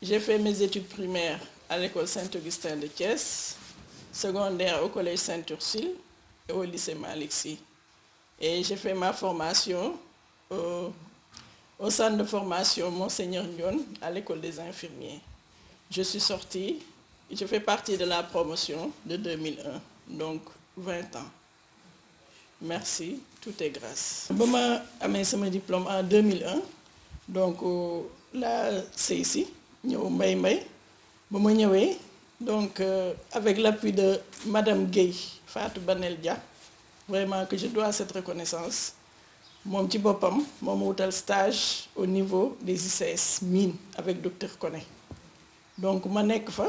J'ai fait mes études primaires à l'école Saint-Augustin de Thiès, secondaire au collège Sainte-Ursule et au lycée Malick Sy. Et j'ai fait ma formation au centre de formation Monseigneur Ndione à l'école des infirmiers. Je suis sortie, je fais partie de la promotion de 2001, donc 20 ans. Merci, tout est grâce. Je suis mon diplôme en 2001, donc là c'est ici, donc avec l'appui de Madame Gueye, Fatou Banel Dia, vraiment que je dois cette reconnaissance. Mon petit bopam, mon stage au niveau des ICS mine avec Dr Koné. Donc ma nek fa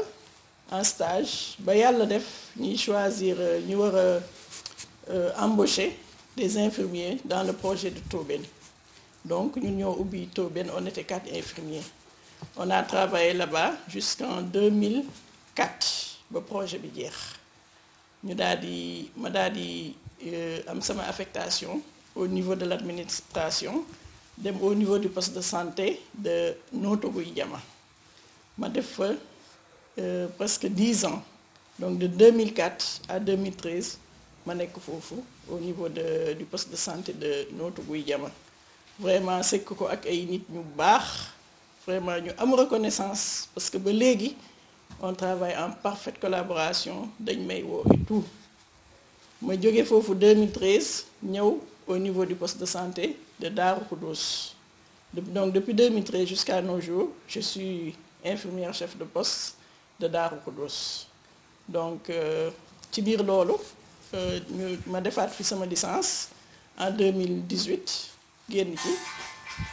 en stage ba yalla def ñi choisir ñu wara embaucher des infirmiers dans le projet de Tobène. Donc ñun ñoo ubbi Tobène, on était 4 infirmiers. On a travaillé là-bas jusqu'en 2004 le projet bi jeex. Ñu ma am sama affectation au niveau de l'administration, au niveau du poste de santé de Notto Gouye Diama. Ma def presque 10 ans, donc de 2004 à 2013 ma nekk fofu au niveau du poste de santé de Notto Gouye Diama. Vraiment c'est ko ak ay nit ñu bax, vraiment ñu am reconnaissance parce que ba légui on travaille en parfaite collaboration dañ may wo et tout. Ma jóge fofu 2013 ñëw au niveau du poste de santé de Darou Khoudoss. Donc depuis 2013 jusqu'à nos jours, je suis infirmière chef de poste de Darou Khoudoss. Donc ci biir lolu ma defaat fi sama licence en 2018 génn ci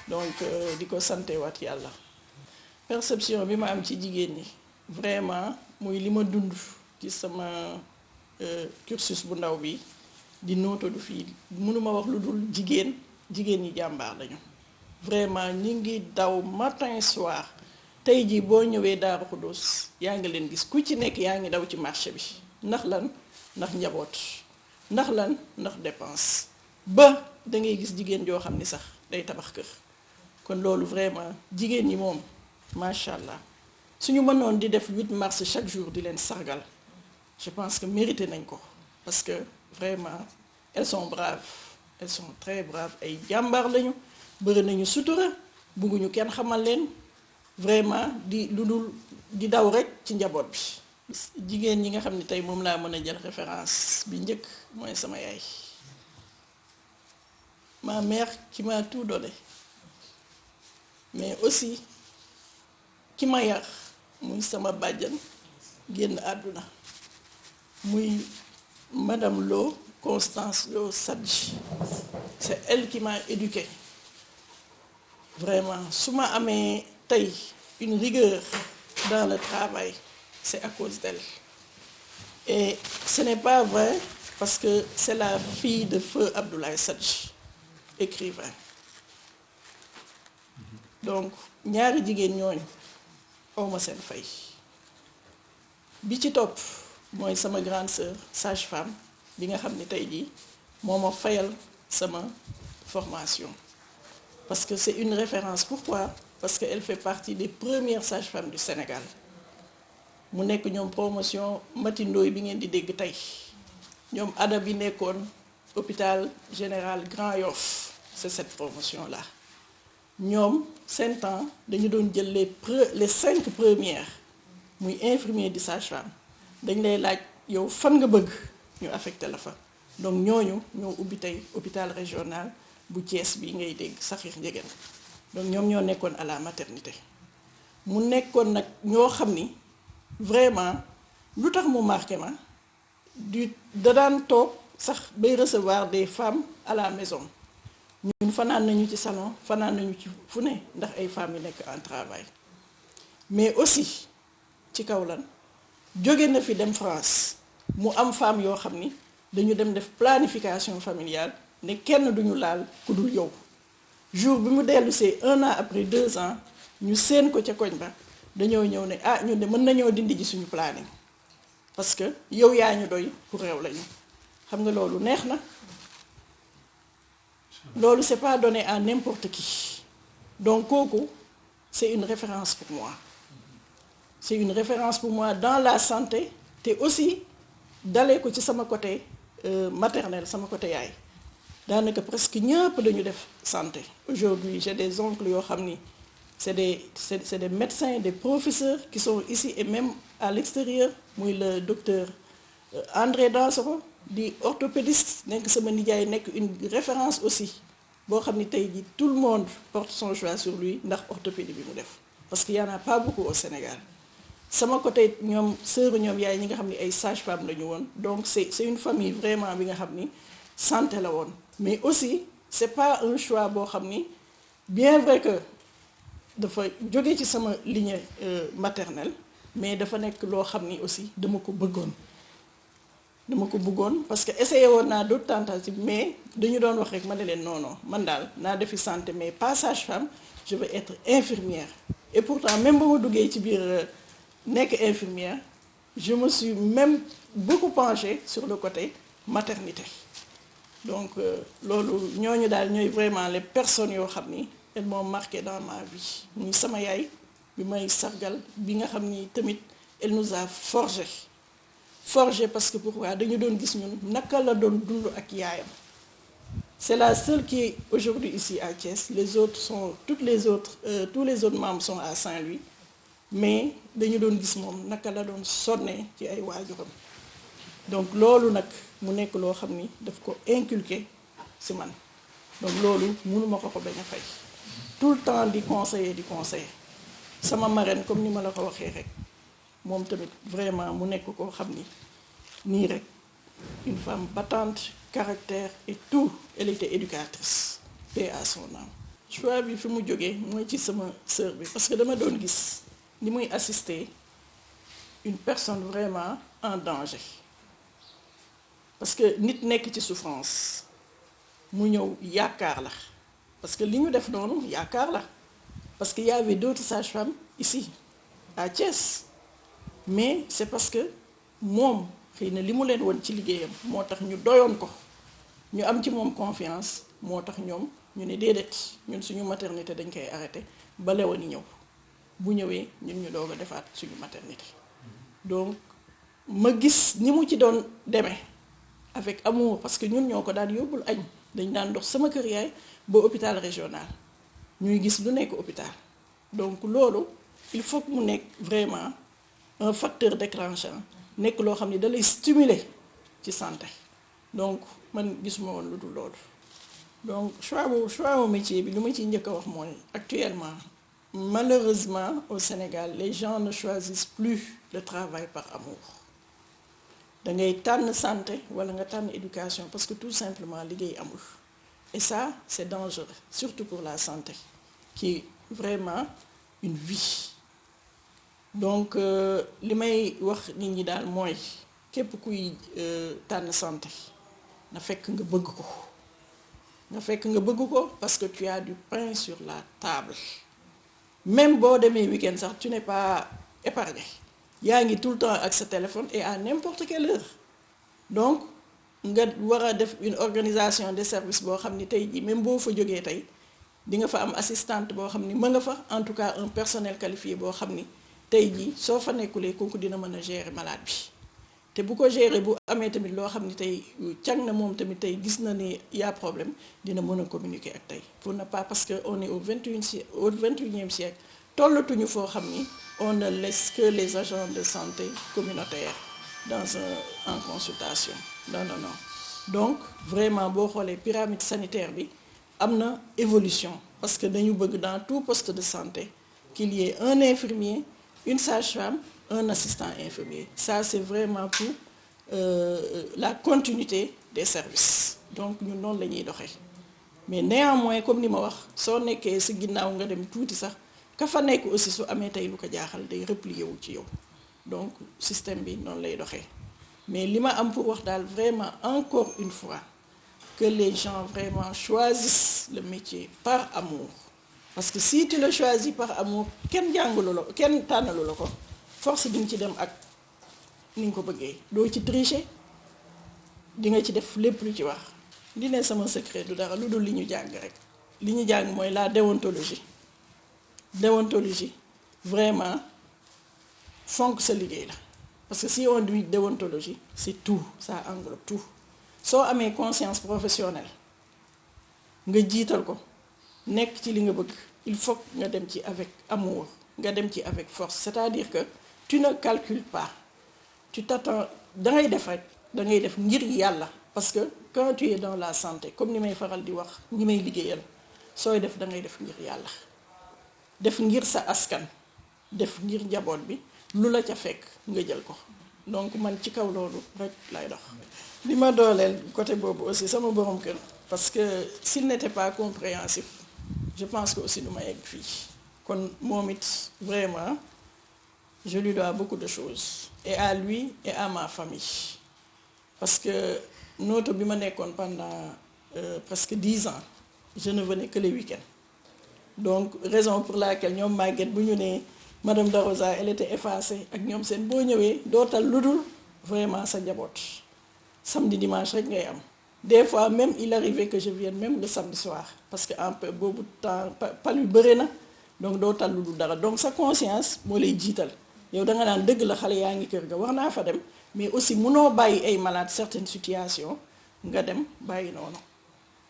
donc diko santé wat yalla. Perception bi ma am ci jigéen ñi vraiment muy li ma dund ci sama cursus bu ndaw bi di Notto du fii mënuma wax lu dul jigéen ñi jàmbaar lañu. Vraiment ñi ngi daw matin soir. Tey jii boo ñëwee Darou Khoudoss yaa ngi leen gis ku ci nekk yaa ngi daw ci marché bi ndax lan ndax njaboot ndax lan ndax dépense ba da ngay gis jigéen joo xam ni sax day tabax kër. Kon loolu vraiment jigéen ñi moom macha allah suñu mënoon di def 8 mars chaque jour di leen sargal je pense que mérité nañ ko parce que vraiment elles sont braves, elles sont très braves ay jàmbaar lañu bëri nañu sutura bëgguñu kenn xamal leen. Vraiment di daw rek ci njaboot bi jigéen ñi nga xam ne tey moom laa mën a jël référence bi njëkk mooy sama yaay ma mère qui m'a tout donné mais aussi ki ma yar muy sama bàjjan génn àdduna muy Madame Lo Constance Lo Sadji. C'est elle qui m'a éduquée vraiment su ma amee tey une rigueur dans le travail, c'est à cause d'elle. Et ce n'est pas vrai parce que c'est la fille de feu Abdoulaye Sadji, écrivain. Donc ñaari jigéen ñooñu awma seen fay. Bi ci topp mooy sama grande sœur sage-femme bi nga xam ni tey jii moo ma fayal sama formation. Parce que c'est une référence. Pourquoi? Parce qu'elle fait partie des premières sages-femmes du Sénégal. Mu nekk ñoom promotion matindooy bi ngeen di dégg tey ñoom ada bi nekkoon hôpital général Grand Yoff, c'est cette promotion-là. Ñoom seen temps dañu doon jël les 5 premières muy infirmier di sage-femme dañ lay laaj yow fan nga bëgg ñu affecté la fa. Donc ñooñu ñoo ubbi tey hôpital régional bu Thiès bi ngay dégg Sakhir Ndiéguène. Donc ñoom ñoo nekkoon à la maternité mu nekkoon nag ñoo xam ni vraiment lu tax mu marqué ma da daan toog sax bay recevoir des femmes à la maison ñun fanaan nañu ci salon fanaan nañu ci fu ne ndax ay femmes yi nekk en travail mais aussi ci kaw lan jóge na fi dem France mu am femme yoo xam ni dañu dem def planification familiale ne kenn duñu laal ku dul yow. Jour bi mu dellusee 1 an après 2 ans ñu seen ko ca koñ ba dañoo ñëw ne ah ñun de mën nañoo dindi ji suñu planning parce que yow yaa ñu doy pour réew lañu xam nga loolu neex na loolu c'est pas donné à n'importe qui donc kooku c'est une référence pour moi c'est une référence pour moi dans la santé te aussi dalee ko ci sama côté maternel sama côté yaay daanaka presque ñëpp dañu def santé. Aujourd'hui j'ai des oncles yoo xam ni c'est des médecins, des professeurs qui sont ici et même à l'extérieur muy le docteur André Dansokho di orthopédiste nekk sama nijaay nekk une référence aussi boo xam ni tey jii tout le monde porte son choix sur lui ndax orthopédie bi mu def parce qu'il y en a pas beaucoup au Sénégal. sama côté ñoom sœur ñoom yaay ñi nga xam ni ay sage-femme la ñu woon donc c'est une famille vraiment bi nga xam ni santé la woon mais aussi c'est pas un choix boo xam ni bien vrai que dafa jóge ci sama lignée maternelle mais dafa nekk loo xam ni aussi dama ko bëggoon parce que essayé woon naa d'autres tentatives mais dañu doon wax rek ma ne leen non man daal naa defi santé mais pas sage-femme je veux être infirmière et pourtant même ba ma duggee ci biir nekk infirmière je me suis même beaucoup penchée sur le côté maternité donc loolu ñooñu daal ñooy vraiment les personnes yoo xam ni elles m'ont marqué dans ma vie muy sama yaay bi may sargal bi nga xam ni tamit elle nous a forgé parce que pourquoi dañu doon gis ñun naka la doon dund ak yaayam c'est la seule qui est aujourd'hui ici à Thiès les autres sont tous les autres membres sont à Saint-Louis mais dañu doon gis moom naka la doon sonne ci ay waajuram donc loolu nag mu nekk loo xam ni daf ko inculquer ci man donc loolu mënuma ko bañ a fay tout le temps di conseiller sama marraine comme ni ma la ko waxee rek moom tamit vraiment mu nekk koo xam ni nii rek une femme battante caractère et tout elle était éducatrice paix à son âme choix bi fi mu jógee mooy ci sama sœur bi parce que dama doon gis ni muy assister une personne vraiment en danger parce que nit nekk ci souffrance mu ñëw yaakaar la parce que li ñu def noonu yaakaar la parce que y avait d'autres sages-femmes ici à Thiès mais c'est parce que moom xëy na li mu leen woon ci liggéeyam moo tax ñu doyoon ko ñu am ci moom confiance moo tax ñoom ñu ne déedéet ñun suñu maternité dañ koy arrêter ba Léoni ñëw bu ñëwee ñun ñu doog a defaat suñu maternité donc ma gis ni mu ci doon demee avec amour parce que ñun ñoo ko daan yóbbul añ dañ daan dox sama kër yaay ba hôpital régional ñuy gis lu nekk hôpital donc loolu il faut que mu nekk vraiment un facteur déclenchant nekk loo xam ne da lay stimuler ci santé donc man gisuma woon lu dul loolu donc choix wu métier bi lu ma ciy njëkk a wax mooy actuellement malheureusement au Sénégal les gens ne choisissent plus le travail par amour da ngay tànn santé wala nga tànn éducation parce que tout simplement liggéey amul et ça c'est dangereux surtout pour la santé qui est vraiment une vie donc li may wax nit ñi daal mooy képp kuy tànn santé na fekk nga bëgg ko parce que tu as du pain sur la table même boo demee week-end sax tu n'es pas épargné yaa ngi tout le temps ak sa téléphone et à n'importe quelle heure donc nga war a def une organisation de service boo xam ni tey jii même boo fa jógee tey di nga fa am assistante boo xam ni mën nga fa en tout cas un personnel qualifié boo xam ni tey jii soo fa nekkulee kooku dina mën a gérer malade bi te bu ko gérer bu amee tamit loo xam ni tey càng na moom tamit tey gis na ni y a problème dina mën a communiquer ak tey pour ne pas parce que on est au 21e siècle tollatuñu foo xam ni on ne laisse que les agents de santé communautaires en consultation non donc vraiment boo xoolee pyramide sanitaire bi am na évolution parce que dañu bëgg dans tout poste de santé qu'il y ait un infirmier une sage-femme un assistant infirmier ça c'est vraiment pour la continuité des services donc ñun noonu la ñuy doxee mais néanmoins comme ni ma wax soo nekkee si ginnaaw nga dem tuuti sax ka fa nekk aussi su amee tey lu ko jaaxal day replier wu ci yow donc système bi noonu lay doxee mais li ma am pour wax daal vraiment encore une fois que les gens vraiment choisissent le métier par amour parce que si tu le choisis par amour kenn jàngalu la kenn tànnalu la ko force di nga ci dem ak ni nga ko bëggee doo ci tricher di nga ci def lépp lu ci wax li ne sama secret du dara lu dul li ñu jàng rek li ñu jàng mooy la déontologie vraiment fonk sa liggéey la parce que si on dit déontologie c'est tout, ça englobe tout. Soo amee conscience professionnelle nga jiital ko nekk ci li nga bëgg, il faut nga dem ci avec amour, nga dem ci avec force, c'est-à-dire que tu ne calcules pas, tu t'attends, da ngay def rek, da ngay def ngir yàlla. Parce que quand tu es dans la santé comme ni may faral di wax ñi may liggéeyal sooy def da ngay def ngir yàlla, def ngir sa askan, def ngir njaboot bi, lu la ca fekk nga jël ko. Donc man ci kaw loolu rek lay dox. li ma dooleel côté boobu aussi sama borom kër, parce que s'il n'était pas compréhensif je pense que aussi du ma egg fii. Kon moom it vraiment je lui dois beaucoup de choses, et à lui et à ma famille, parce que nooto bi ma nekkoon pendant presque 10 ans je ne venais que les week-ends. Donc raison pour laquelle ñoom Maguette bu ñu nee madame Darosa elle était effacée ak ñoom seen boo ñëwee dootal lu dul vraiment sa njaboot. Samedi dimanche rek ngay am. Des fois même il arrivait que je vienne même le samedi soir parce que en peu boobu temps pal yu bëri na, donc dootal lu dul dara. Donc sa conscience moo lay jiital yow da nga naan dëgg la xale yaa ngi kër ga war naa fa dem, mais aussi munoo bàyyi ay malades certaines situations nga dem bàyyi noonu.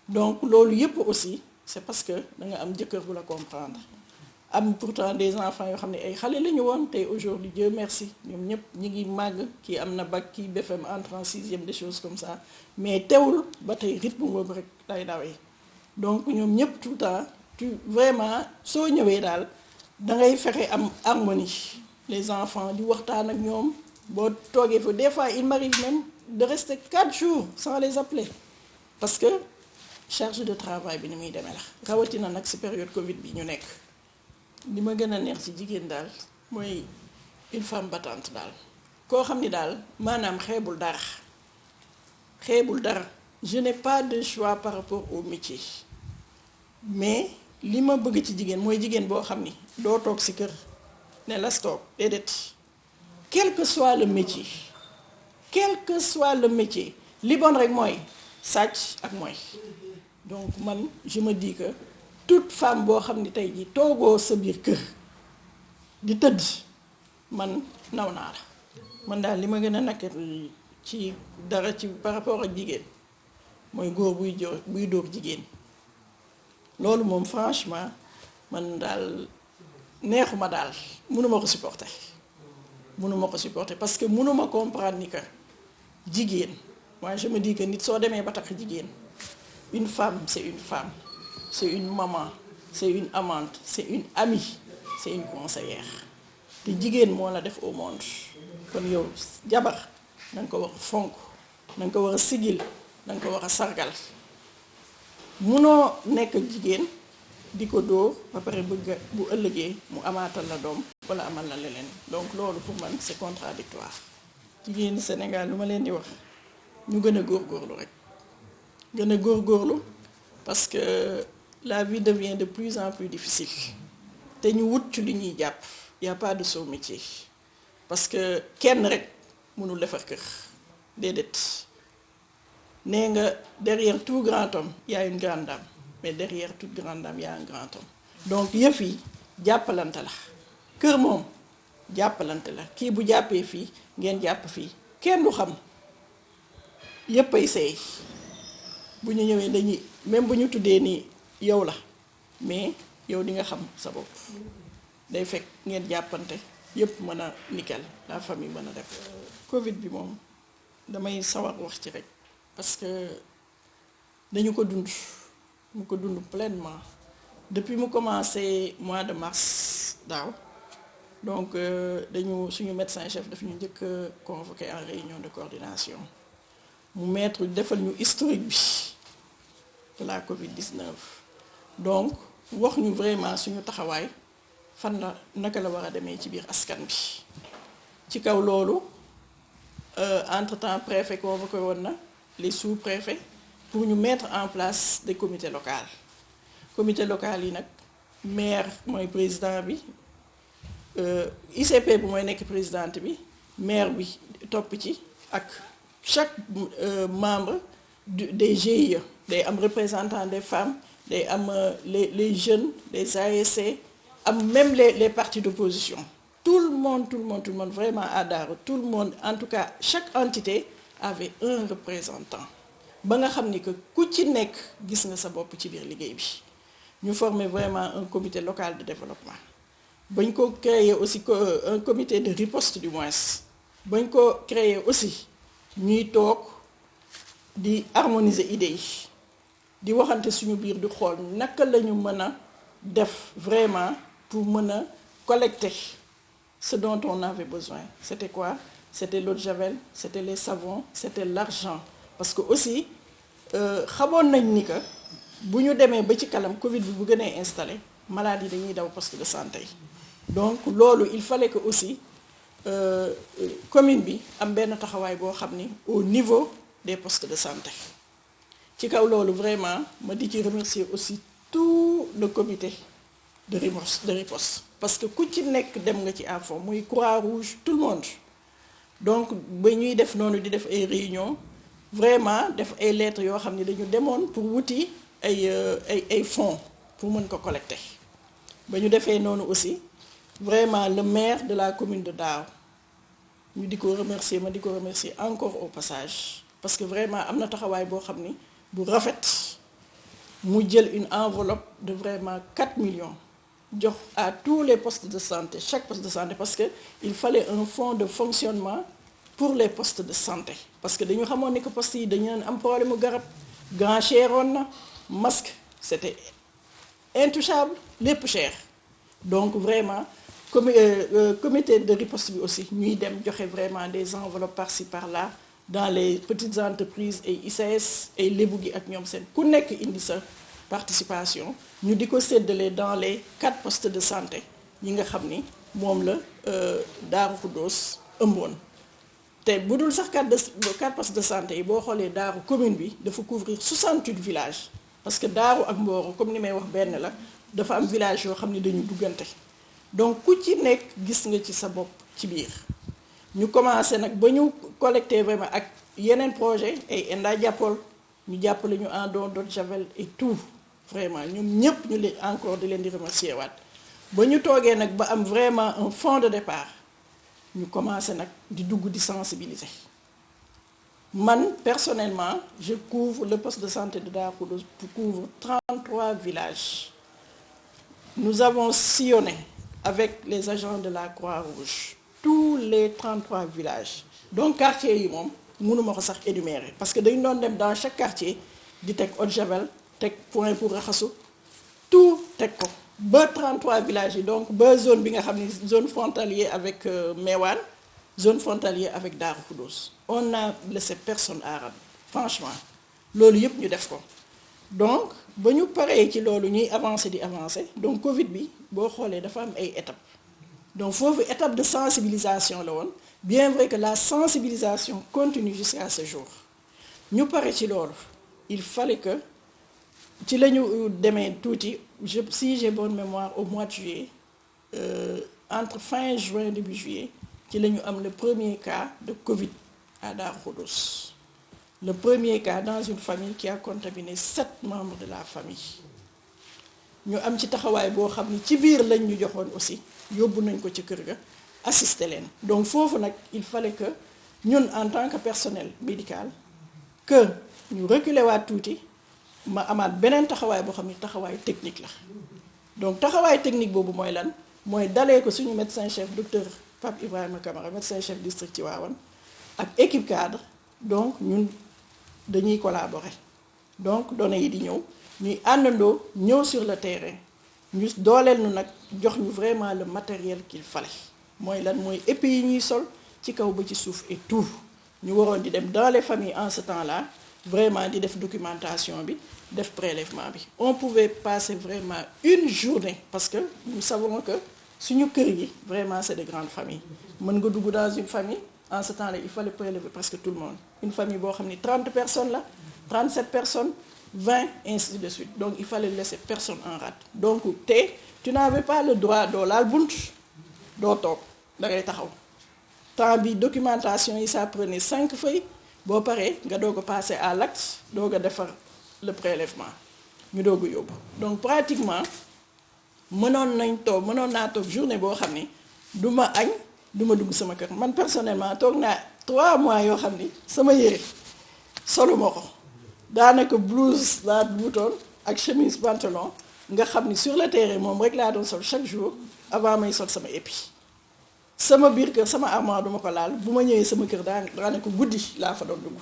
Donc loolu yëpp aussi c'est parce que da nga am jëkkër bu la comprendre, am pourtant des enfants yoo xam ne ay xale la ñu woon tey aujourd'hui Dieu merci ñoom ñëpp ñi ngi màgg, kii am na bac, kii BFM entre en 6e, des choses comme ça, mais teewul ba tey rythme boobu rek day dawee. Donc ñoom ñëpp tout le temps tu vraiment soo ñëwee daal da ngay fexe am harmonie. Les enfants di waxtaan ak ñoom boo toogee fa des fois il m'arrive même de rester 4 jours sans les appeler parce que charge de travail bi ni muy demee la, rawatina nag ci période Covid bi ñu nekk. li ma gën a neex ci jigéen daal mooy une femme battante daal, koo xam ni daal maanaam xeebul dara. Je n'ai pas de choix par rapport au métier, mais li ma bëgg ci jigéen mooy jigéen boo xam ni doo toog ci kër ne la stop déedéet, quel que soit le métier, li bon rek mooy sàcc ak mooy. Donc man je me dis que toute femme boo xam ni tey jii toogoo sa biir kër di tëdd, man naw naa la. Man daal li ma gën a nakkat ci dara ci par rapport ak jigéen mooy góor buy dóor jigéen. Loolu moom franchement man daal neexuma daal, mënuma ko supporter parce que mënuma comprendre ni que jigéen, moi je me dis que nit soo demee ba takk jigéen, une femme, c'est une maman, c'est une amante, c'est une amie, c'est une conseillère. te jigéen moo la def au monde. Kon yow jabar da nga ko war a fonk, da nga ko war a sigil, da nga ko war a sargal. Munoo nekk jigéen di ko dóor ba pare bëgg bu ëllëgee mu amaatal la doom wala amal la leneen. Donc loolu pour man c'est contradictoire. Jigéen Sénégal lu ma leen di wax ñu gën a góorgóorlu rek, gën a góorgóorlu parce que la vie devient de plus en plus difficile. Te ñu wut ci li ñuy jàpp, y a pas de sot métier, parce que kenn rek mënul defar kër déedéet. Nee nga derrière tout grand homme il y a une grande dame, mais derrière toute grande dame il y a un grand homme. Donc yëf yi jàppalante la, kër moom jàppalante la, kii bu jàppee fii ngeen jàpp fii, kenn du xam yëpp ay seey. Bu ñu ñëwee dañuy même bu ñu tuddee ni yow la, mais yow di nga xam sa bopp. Day fekk ngeen jàppante yëpp mën a nickel, la famille mën a def. Covid bi moom damay sawar wax ci rek parce que dañu ko dund, mu ko dund pleinement depuis mu commencé mois de mars daaw. Donc suñu médecin chef daf ñu njëkk convoqué en réunion de coordination mu mettre defal ñu historique bi de la Covid-19. Donc wax ñu vraiment suñu taxawaay fan la naka la war a demee ci biir askan bi. Ci kaw loolu entre-temps préfet convoqué woon na les sous-préfets pour ñu mettre en place des comités locaux. Comité local yi nag maire mooy président bi, ICP bi mooy nekk présidente bi, maire bi topp ci ak chaque membre des GIE. Day am représentant des femmes, day am les jeunes, les ASC, am même les partis d'opposition. tout le monde vraiment à Darou, tout le monde, en tout cas chaque entité avait un représentant ba nga xam ni que ku ci nekk gis nga sa bopp ci biir liggéey bi ñu former vraiment un comité local de développement bañ ko créer aussi un comité de riposte du moins bañ ko créer aussi ñuy toog di harmoniser idées yi di waxante suñu biir di xool naka la ñu mën a def vraiment pour mën a collecter ce dont on avait besoin. C'était quoi? C'était l'eau de javel, c'était les savons, c'était l'argent. Parce que aussi xamoon nañ ni que bu ñu demee ba ci kanam Covid bi bu gënee installé malade yi dañuy daw poste de santé. Donc loolu il fallait que aussi commune bi am benn taxawaay boo xam ni au niveau des postes de santé. ci kaw loolu vraiment ma di ci remercier aussi tout le comité de riposte parce que ku ci nekk dem nga ci à fond muy Croix-Rouge tout le monde donc ba ñuy def noonu di def ay réunion vraiment def ay lettres yoo xam ne dañu demoon pour wuti ay fonds pour mën ko collecter ba ñu defee noonu aussi vraiment le maire de la commune de Darou ñu di ko remercier ma di ko remercier encore au passage parce que vraiment am na taxawaay boo xam ni bu rafet mu jël une enveloppe de vraiment 4 millions jox à tous les postes de santé chaque poste de santé parce que il fallait un fonds de fonctionnement pour les postes de santé parce que dañu xamoon ni que postes yi dañu am problème mu garab grand cheroon na masque c'était intouchable lépp cher donc vraiment comité de riposte bi aussi ñuy dem joxe vraiment des enveloppes par-ci par-là dans les petites entreprises et ICS et lébu gi ak ñoom seen ku nekk indi sa participation ñu di ko séddale dans les 4 postes de santé yi nga xam ni moom la Darou Khoudoss ëmboon te bu dul sax 4 postes de santé yi boo xoolee Darou commune bi dafa couvrir 68 villages parce que Darou ak Mboro comme ni may wax benn la dafa am village yoo xam ni dañu duggante donc ku ci nekk gis nga ci sa bopp ci biir ñu commencé nag ba ñu collecté vraiment ak yeneen projet ay Enda jàppal ñu jàppale ñu en don d'eau de javel et tout vraiment ñoom ñëpp ñu leen encore di leen di remercier waat ba ñu toogee nag ba am vraiment un fonds de départ ñu commencé nag di dugg di sensibiliser man personnellement je couvre le poste de santé de Darou Khoudoss couvre 33 villages nous avons sillonné avec les agents de la Croix-Rouge tous les 33 villages donc quartier yi moom mënuma ko sax énumérer parce que dañu doon dem dans chaque quartier di teg eau de javel teg point pour raxasu tout teg ko ba 33 villages yi donc ba zone bi nga xam ni zone frontalier avec Mewane zone frontalier avec Darou Khoudoss on n'a laissé personne à rade franchement loolu yëpp ñu def ko donc ba ñu paree ci loolu ñuy avancer di avancer donc Covid bi boo xoolee dafa am ay étapes donc foofu étape de sensibilisation la woon bien vrai que la sensibilisation continue jusqu'à ce jour ñu pare ci loolu il fallait que ci la ñu demee tuuti si j'ai bonne mémoire au mois de juillet entre fin juin début juillet ci la ñu am le premier cas de Covid à Darou Khoudoss le premier cas dans une famille qui a contaminé 7 membres de la famille ñu am ci taxawaay boo xam ni ci biir lañ ñu joxoon aussi yóbbu nañ ko ci kër ga assister leen donc foofu nag il fallait que ñun en tant que personnel médical que ñu reculer waat tuuti ma amaat beneen taxawaay boo xam ni taxawaay technique la donc taxawaay technique boobu mooy lan mooy dalee ko suñu médecin chef docteur Pape Ibrahima Camara médecin chef district Tivaouane ak équipe cadre donc ñun dañuy collaborer donc données yi di ñëw ñuy àndandoo ñëw sur le terrain ñu dooleel nu nag jox ñu vraiment le matériel qu'il fallait mooy lan mooy épée yi ñuy sol ci kaw ba ci suuf et tout ñu waroon di dem dans les familles en ce temps-là vraiment di def documentation bi def prélèvement bi on pouvait passer vraiment une journée parce que nous savons que suñu kër yi vraiment c'est de grandes familles mën nga dugg dans une famille en ce temps-là il fallait prélever presque tout le monde une famille boo xam ni 30 personnes la 37 personnes 20 ainsi de suite donc il fallait laisser personne en rade donc tu n'avais pas le droit doo laal bunt doo toog da ngay taxaw temps bi documentation yi ça prenait 5 feuilles boo paree nga doog a passer à l'acte doog a defar le prélèvement ñu doog a yóbbu donc pratiquement mënoon naa toog journée boo xam ni du ma añ du ma dugg sama kër man personnellement toog naa 3 mois yoo xam ni sama yére soluma ko daanaka blouse laa wutoon ak chemise pantalon nga xam ni sur le terrain moom rek laa doon sol chaque jour avant may sol sama épi sama biir kër sama armoire duma ko laal bu ma ñëwee sama kër daanaka guddi laa fa doon dugg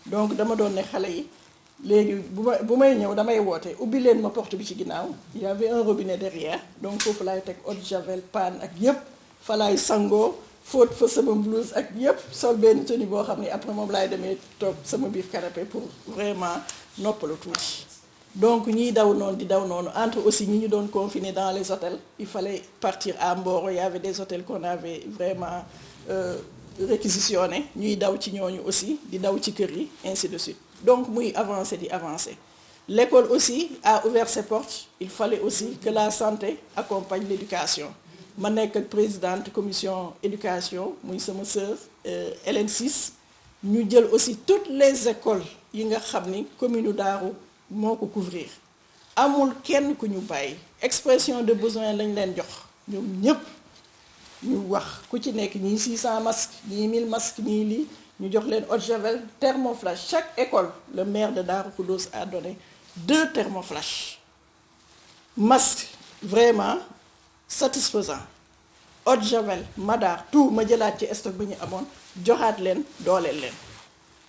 donc dama doon ne xale yi léegi bu may ñëw damay woote ubbi leen ma porte bi ci ginnaaw il y avait un robinet derrière donc foofu laay teg eau de javel paan ak yépp fa laay sangoo fóot fa sama blouse ak yépp sol benn tenue boo xam ne après moom laay demee toog sama biir canapé pour vraiment noppalu tuuti donc ñiy daw noonu di daw noonu entre aussi ñi ñu doon confiné dans les hôtels il fallait partir à Mboro il y avait des hôtels qu'on avait vraiment réquisitionné ñuy daw ci ñooñu aussi di daw ci kër yi ainsi de suite donc muy avancer di avancer l'école aussi a ouvert ses portes il fallait aussi que la santé accompagne l'éducation ma nekk ak présidente commission éducation muy sama sœur Hélène Ciss ñu jël aussi toutes les écoles yi nga xam ni commune Darou moo ko couvrir amul kenn ku ñu bàyyi expression de besoin lañ leen jox ñoom ñépp ñu wax ku ci nekk ñii 600 masques ñii 1000 masques ñii lii ñu jox leen eau de javel thermoflash chaque école le maire de Darou Khoudoss a donné 2 thermoflash masques vraiment satisfaisant eau de javel madar tout ma jëlaat ci stock bi ñu amoon joxaat leen dooleel leen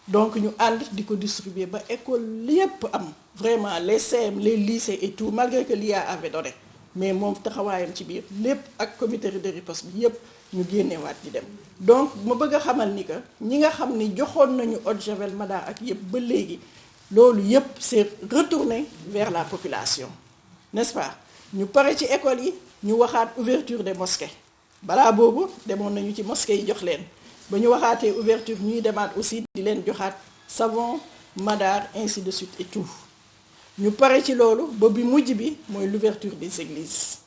donc ñu ànd di ko distribuer ba école yépp am vraiment les CM les lycées et tout malgré que l'IA avait donné mais moom taxawaayam ci biir lépp ak comité de riposte bi yépp ñu génnewaat di dem donc ma bëgg a xamal ni que ñi nga xam ni joxoon nañu eau de javel madar ak yépp ba léegi loolu yépp c'est retourné vers la population n'est-ce pas ñu pare ci école yi ñu waxaat ouverture des mosquées balaa boobu demoon nañu ci mosquée yi jox leen ba ñu waxaatee ouverture ñuy demaat aussi di leen joxaat savon madar ainsi de suite et tout ñu pare ci loolu ba bi mujj bi mooy l'ouverture des églises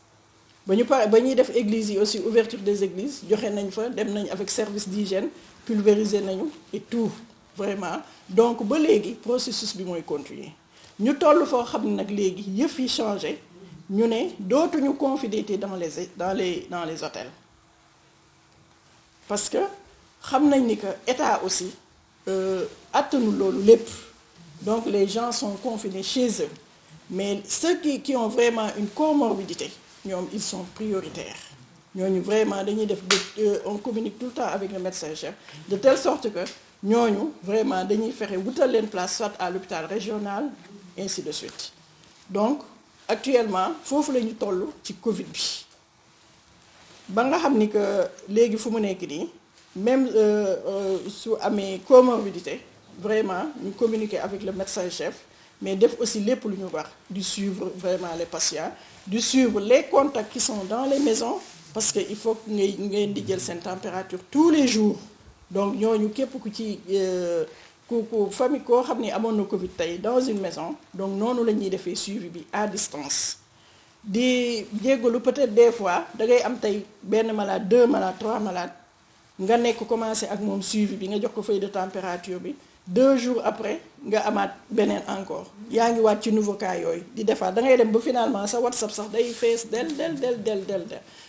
ba ñu pare ba ñuy def églises yi aussi ouverture des églises joxe nañ fa dem nañ avec service d'hygiène pulvériser nañu et tout vraiment donc ba léegi processus bi mooy continuer ñu toll foo xam ne nag léegi yëf yi changé ñu ne dootuñu confidité dans les hôtels parce que xam nañ ni que état aussi attanul loolu lépp donc les gens sont confinés chez eux mais ceux qui ont vraiment une comorbidité ñoom ils sont prioritaires ñooñu vraiment dañuy def on communique tout le temps avec le médecin-chef de telle sorte que ñooñu vraiment dañuy fexe wutal leen place soit à l'hôpital régional ainsi de suite donc actuellement foofu la ñu toll ci Covid bi ba nga xam ni que léegi fu mu nekk nii même su amee comorbidité vraiment ñu communiquer avec le médecin-chef mais def aussi lépp lu ñu wax di suivre vraiment les patients di suivre les contacts qui sont dans les maisons parce que il faut que ngeen di jël seen température tous les jours donc ñooñu képp ku ci ku famille koo xam ni amoon na Covid tey dans une maison donc noonu la ñuy defee suivi bi à distance di jéggalu peut-être des fois da ngay am tey benn malade 2 malades 3 malades nga nekk commencé ak moom suivi bi nga jox ko feuille de température bi 2 jours après nga amaat beneen encore yaa ngi waat ci nouveau cas yooyu di defaat da ngay dem ba finalement sa WhatsApp sax day fees del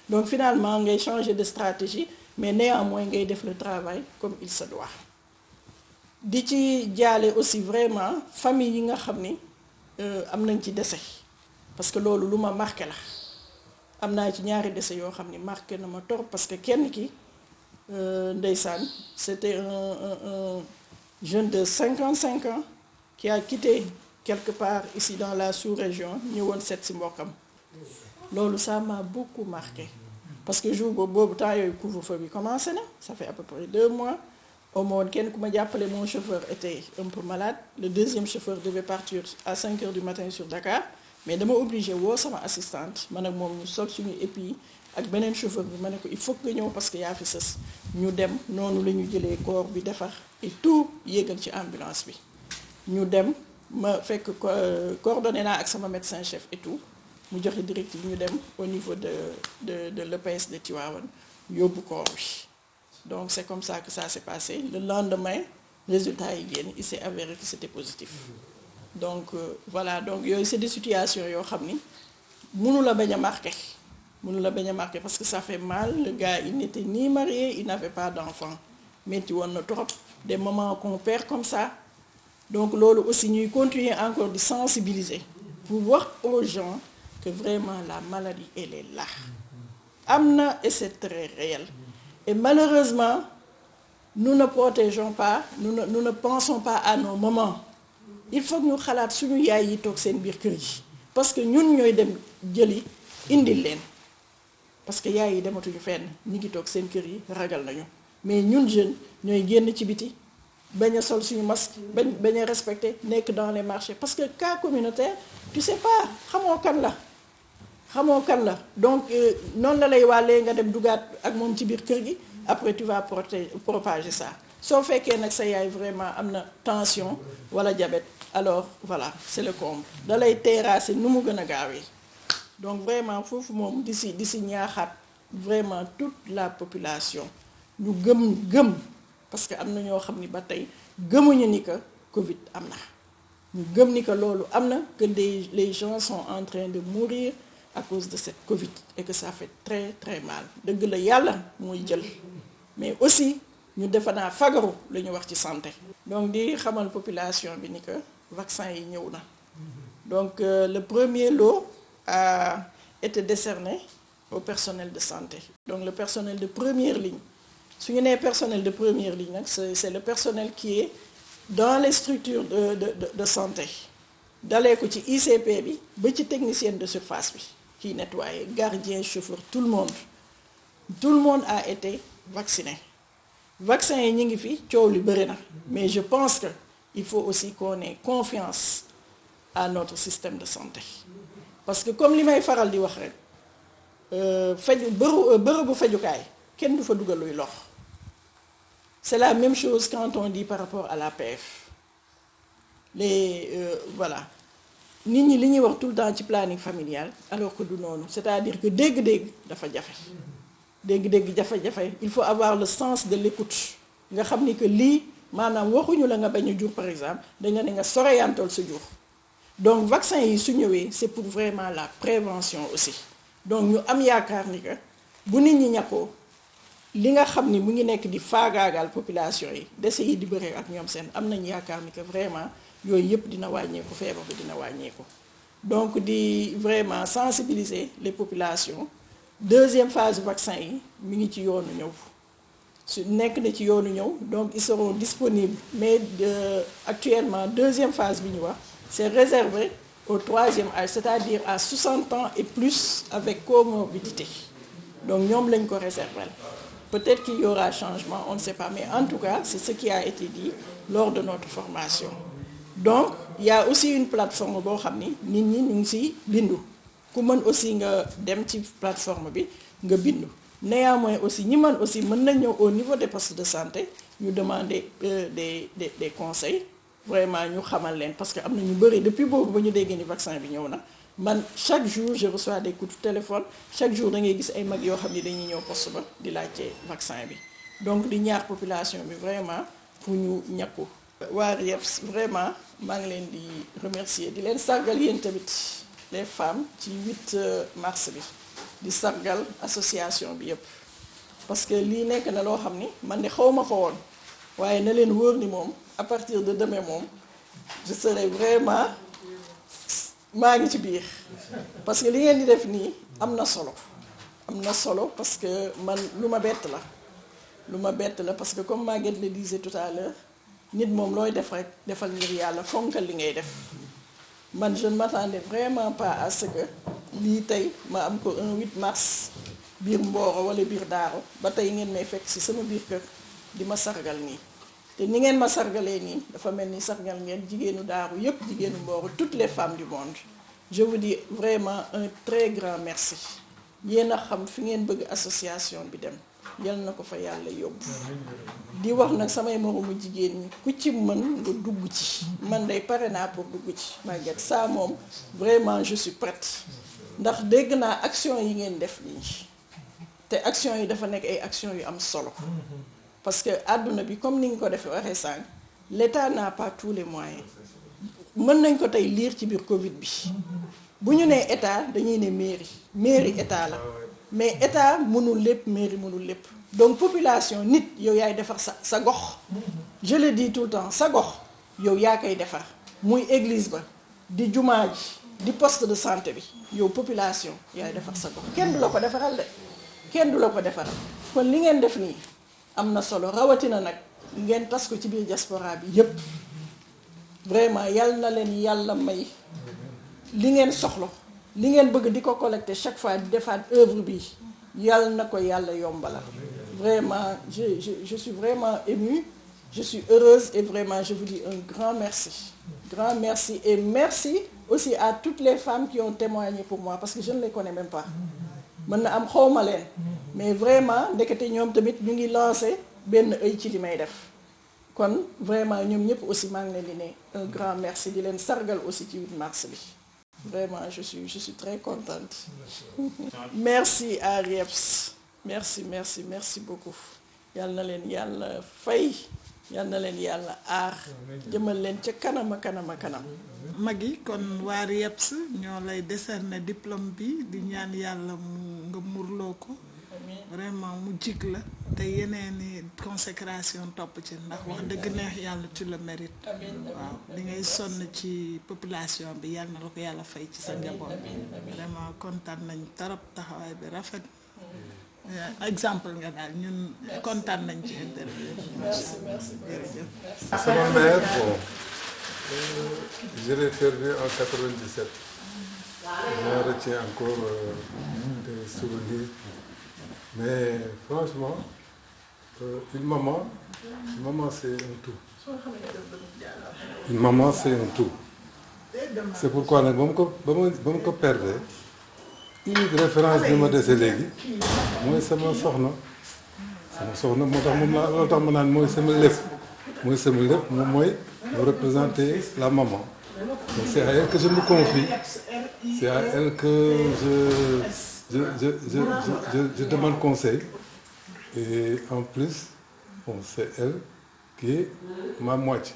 donc finalement ngay changer de stratégie mais néanmoins ngay def le travail comme il se doit di ci jaale aussi vraiment famille yi nga xam ni am nañ ci décès parce que loolu lu ma marqué la am naa ci ñaari décès yoo xam ni marqué na ma torop parce que kenn ki ndeysaan c'était un jeune de 55 ans qui a quitté quelque part ici dans la sous-région ñëwoon seet si mbokkam loolu ça m'a beaucoup marqué parce que jour boobu temps yooyu couvre-feu bi commencé na ça fait à peu près 2 mois au moins kenn ku ma jàppale mon chauffeur était un peu malade le deuxième chauffeur devait partir à 5 heures du matin sur Dakar mais dama obligé woo sama assistante man ak moom ñu sol suñu épi ak beneen chauffeur bi ma ne ko il faut que nga ñëw parce que yaa fi sës ñu dem noonu la ñu jëlee corps bi defar et tout yéegal ci ambulance bi ñu dem ma fekk coordonné naa ak sama médecin chef et tout mu joxe directive ñu dem au niveau de l'EPS de Tivaouane yóbbu corps bi donc c'est comme ça que ça s'est passé le lendemain résultat yi génn il s'est avéré que c'était positif donc voilà donc yooyu c'est des situations yoo xam ni mënu la bañ a marqué mënu la bañ a marqué parce que ça fait mal. Le gars il n'était ni marié, il n'avait pas d'enfant metti woon na trop des moments qu'on perd comme ça. Donc loolu aussi ñuy continuer encore di sensibiliser pour wax aux gens que vraiment la maladie elle est là am na et c'est très réel. Et malheureusement nous ne protégeons pas, nous ne pensons pas à nos mamans. Il faut que ñu xalaat suñu yaay yi toog seen biir kër yi parce que ñun ñooy dem jëli indil leen parce que yaay yi dematuñu fenn ñi ngi toog seen kër yi ragal nañu mais ñun jeunes ñooy génn ci biti bañ a sol suñu masque bañ a respecter nekk dans les marchés parce que cas communautaire tu sais pas xamoo kan la donc noonu la lay wàllee nga dem dugaat ak moom ci biir kër gi après tu vas propager ça. Soo fekkee nag sa yaay vraiment am na tension wala diabète alors voilà c'est le comble da lay terrasser nu mu gën a gaawee. Donc vraiment foofu moom di si ñaaxaat vraiment toute la population ñu gëm parce que am na ñoo xam ni ba tey gëmuñu ni que Covid am na ñu gëm ni que loolu am na que les gens sont en train de mourir à cause de cette Covid et que ça fait très très mal. Dëgg la yàlla mooy jël mais aussi ñu defe naa fagaru la ñu wax ci santé. Donc di xamal population bi ni que vaccin yi ñëw na donc le premier lot a été décerné au personnel de santé. Donc le personnel de première ligne su ñu nee personnel de première ligne nag c'est le personnel qui est dans les structures de santé dalee ko ci ICP bi ba ci technicienne de surface bi kiy nettoyer gardien chauffeur tout le monde a été vacciné. Vaccin yi ñu ngi fi coow li bëri na mais je pense que il faut aussi qu'on ait confiance à notre système de santé parce que comme li may faral di wax rek bërëbu fajukaay kenn du fa dugal luy lox. C'est la même chose quand on dit par rapport à l'APF voilà nit ñi li ñuy wax tout le temps ci planning familial alors que du noonu c'est-à-dire que dégg-dégg dafa jafe. dégg-dégg jafe-jafe il faut avoir le sens de l'écoute nga xam ni que lii maanaam waxuñu la nga bañ a jur par exemple dañu ne nga soreyantool sa jur. Donc vaccin yi su ñëwee c'est pour vraiment la prévention aussi donc ñu am yaakaar ni que bu nit ñi ñàkkoo li nga xam ni mu ngi nekk di faagaagal population yi dese yi di bëre ak ñoom seen am nañu yaakaar ni que vraiment yooyu yëpp dina wàññeeku feebar bi dina wàññeeku. Donc di vraiment sensibiliser les populations. Deuxième phase du vaccin yi mi ngi ci yoonu ñëw su nekk na ci yoonu ñëw donc ils seront disponibles mais actuellement deuxième phase bi ñu wax c'est réservé au troisième âge c'est-à-dire à 60 ans et plus avec comorbidité donc ñoom lañ ko réserver. Peut-être qu'il y aura changement on ne sait pas mais en tout cas c'est ce qui a été dit lors de notre formation. Donc il y a aussi une plateforme boo xam ni nit ñi ñu ngi ci bindu. ku mën aussi nga dem ci plateforme bi nga bindu néanmoins aussi ñi mën aussi mën nañ ñëw au niveau des postes de santé ñu demander des conseils vraiment ñu xamal leen parce que am na ñu bëri depuis boobu ba ñu déggee ni vaccin bi ñëw na man chaque jour je reçois des coups de téléphone chaque jour da ngay gis ay mag yoo xam ni dañuy ñëw poste ba di laajte vaccin bi donc di ñaax population bi vraiment pour ñu ñàkku waa RIEPS vraiment maa ngi leen di remercier di leen sargal yéen tamit les femmes ci 8 mars bi di sargal association bi yëpp parce que lii nekk na loo xam ni man de xawma ko woon waaye na leen wóor ni moom à partir de demain moom je serai vraiment maa ngi ci biir parce que li ngeen di def nii am na solo parce que man lu ma bett la parce que comme Maguette le disait tout à l'heure nit moom looy def rek defal ngir yàlla fonkal li ngay def man je ne m'attendais vraiment pas à ce que lii tey ma am ko un 8 mars biir Mboro wala biir Daaro ba tey ngeen may fekk ci sama biir kër di ma sargal nii te ni ngeen ma sargalee nii dafa mel ni sargal ngeen jigéenu Daaru yépp jigéenu Mboro toutes les femmes du monde je vous dis vraiment un très grand merci yéen a xam fi ngeen bëgg association bi dem yal na ko fa yàlla yóbbu di wax nag samay moromu jigéen ñi ku ci mën nga dugg ci man day pare naa pour dugg ci Maguette ça moom vraiment je suis prête ndax dégg naa action yi ngeen def nii te action yi dafa nekk ay action yu am solo parce que àdduna bi comme ni nga ko defee waxee sànq l'État n'a pas tous les moyens mën nañ ko tey lire ci biir Covid bi bu ñu nee état dañuy ne mairie état la mais état mënul lépp, mairie mënul lépp. Donc population nit yow yaay defar sa gox. Je le dis tout le temps, sa gox yow yaa koy defar muy église ba di jumaa ji di poste de santé bi yow population yaay defar sa gox kenn du la ko defaral de kenn du la ko defaral kon li ngeen def nii am na solo rawatina nag ngeen tas ko ci biir diaspora bi yépp vraiment yal na leen yàlla may li ngeen soxla li ngeen bëgg di ko collecter chaque fois di defaat œuvre bi yal na ko yàlla yombala vraiment je suis vraiment émue, je suis heureuse et vraiment je vous dis un grand merci et merci aussi à toutes les femmes qui ont témoigné pour moi parce que je ne les connais même pas mën na am xawma leen mais vraiment ndekete ñoom tamit ñu ngi lancé benn œil ci li may def kon vraiment ñoom ñëpp aussi maa ngi leen di ne un grand merci di leen sargal aussi ci 8 mars bi vraiment je suis très contente merci à RIEPS merci beaucoup yal na leen yàlla fay yal na leen yàlla aar jëmal leen ca kanam mag yi kon waa RIEPS ñoo lay décerner diplôme bi di ñaan yàlla mu nga murloo ko vraiment mu jig la te yeneeni consécration topp ci ndax wax dëgg neex yàlla tu le mérites waaw li ngay sonn ci population bi yàlla na la ko yàlla fay ci sa njaboot vraiment kontaan nañ torop taxawaay bi rafet exemple nga daal ñun kontaan nañ ci interview. merci. Sama mère, bon, je l'ai perdu en 97. Je retiens encore des souvenirs. Mais franchement, une maman c'est un tout. Une maman c'est un tout. C'est pourquoi nag ba mu ko perdre unique référence bi ma dese léegi mooy sama soxna moo tax moom la loolu tax ma naan mooy sama lépp moom mooy mu représenter la maman. Donc c'est à elle que je me confie, c'est à elle que je demande conseil et en plus bon c'est elle qui est ma moitié.